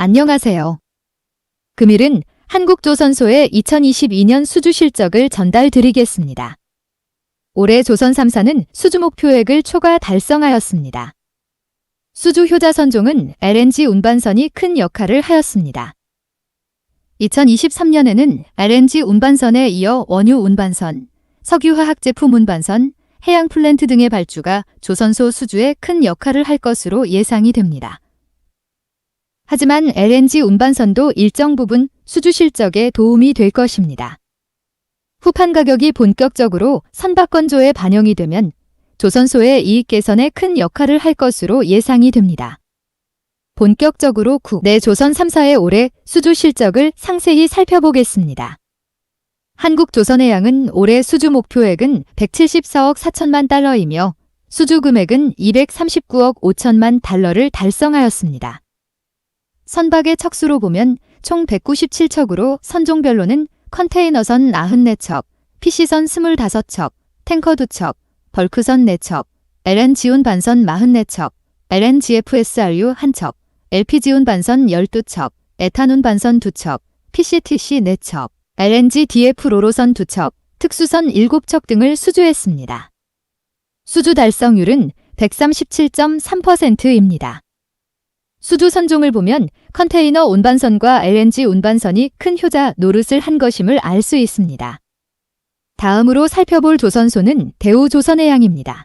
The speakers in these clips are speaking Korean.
안녕하세요. 금일은 한국조선소의 2022년 수주 실적을 전달드리겠습니다. 올해 조선 3사는 수주 목표액을 초과 달성하였습니다. 수주 효자 선종은 LNG 운반선이 큰 역할을 하였습니다. 2023년에는 LNG 운반선에 이어 원유 운반선, 석유화학 제품 운반선, 해양 플랜트 등의 발주가 조선소 수주에 큰 역할을 할 것으로 예상이 됩니다. 하지만 LNG 운반선도 일정 부분 수주 실적에 도움이 될 것입니다. 후판 가격이 본격적으로 선박 건조에 반영이 되면 조선소의 이익 개선에 큰 역할을 할 것으로 예상이 됩니다. 본격적으로 국내 조선 3사의 올해 수주 실적을 상세히 살펴보겠습니다. 한국조선해양은 올해 수주 목표액은 174억 4천만 달러이며 수주 금액은 239억 5천만 달러를 달성하였습니다. 선박의 척수로 보면 총 197척으로 선종별로는 컨테이너선 94척, PC선 25척, 탱커 2척, 벌크선 4척, LNG 운반선 44척, LNGFSRU 1척, LPG 운반선 12척, 에탄 운반선 2척, PCTC 4척, LNG DF 로로선 2척, 특수선 7척 등을 수주했습니다. 수주 달성률은 137.3%입니다. 수주 선종을 보면 컨테이너 운반선과 LNG 운반선이 큰 효자 노릇을 한 것임을 알 수 있습니다. 다음으로 살펴볼 조선소는 대우조선해양입니다.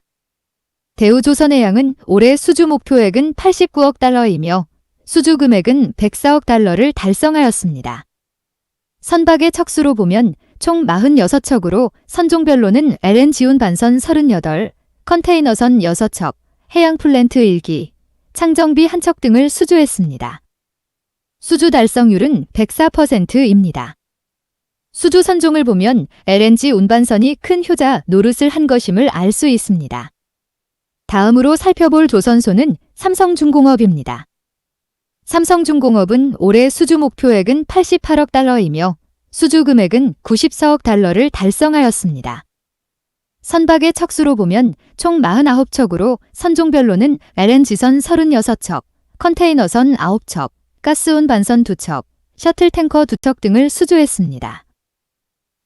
대우조선해양은 올해 수주 목표액은 89억 달러이며 수주 금액은 104억 달러를 달성하였습니다. 선박의 척수로 보면 총 46척으로 선종별로는 LNG 운반선 38, 컨테이너선 6척, 해양 플랜트 1기, 창정비 1척 등을 수주했습니다. 수주 달성률은 104%입니다. 수주 선종을 보면 LNG 운반선이 큰 효자 노릇을 한 것임을 알 수 있습니다. 다음으로 살펴볼 조선소는 삼성중공업입니다. 삼성중공업은 올해 수주 목표액은 88억 달러이며 수주 금액은 94억 달러를 달성하였습니다. 선박의 척수로 보면 총 49척으로 선종별로는 LNG선 36척, 컨테이너선 9척, 가스 운반선 2척, 셔틀 탱커 2척 등을 수주했습니다.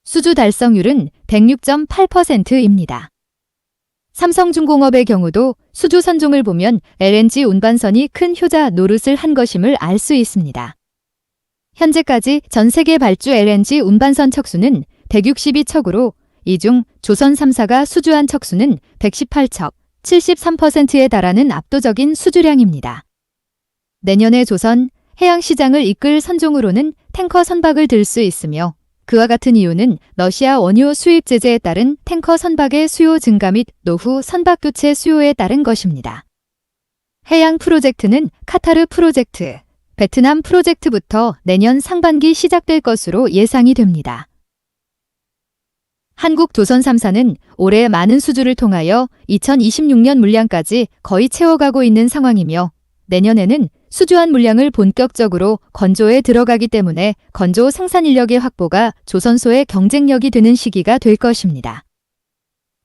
수주 달성률은 106.8%입니다. 삼성중공업의 경우도 수주 선종을 보면 LNG 운반선이 큰 효자 노릇을 한 것임을 알 수 있습니다. 현재까지 전 세계 발주 LNG 운반선 척수는 162척으로 이 중 조선 3사가 수주한 척수는 118척, 73%에 달하는 압도적인 수주량입니다. 내년에 조선 해양시장을 이끌 선종으로는 탱커 선박을 들 수 있으며 그와 같은 이유는 러시아 원유 수입 제재에 따른 탱커 선박의 수요 증가 및 노후 선박 교체 수요에 따른 것입니다. 해양 프로젝트는 카타르 프로젝트, 베트남 프로젝트부터 내년 상반기 시작될 것으로 예상이 됩니다. 한국조선 3사는 올해 많은 수주를 통하여 2026년 물량까지 거의 채워가고 있는 상황이며 내년에는 수주한 물량을 본격적으로 건조에 들어가기 때문에 건조 생산 인력의 확보가 조선소의 경쟁력이 되는 시기가 될 것입니다.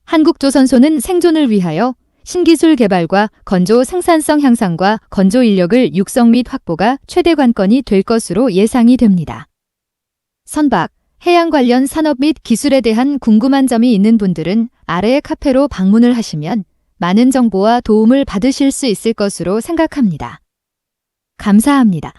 한국조선소는 생존을 위하여 신기술 개발과 건조 생산성 향상과 건조 인력을 육성 및 확보가 최대 관건이 될 것으로 예상이 됩니다. 선박, 해양 관련 산업 및 기술에 대한 궁금한 점이 있는 분들은 아래의 카페로 방문을 하시면 많은 정보와 도움을 받으실 수 있을 것으로 생각합니다. 감사합니다.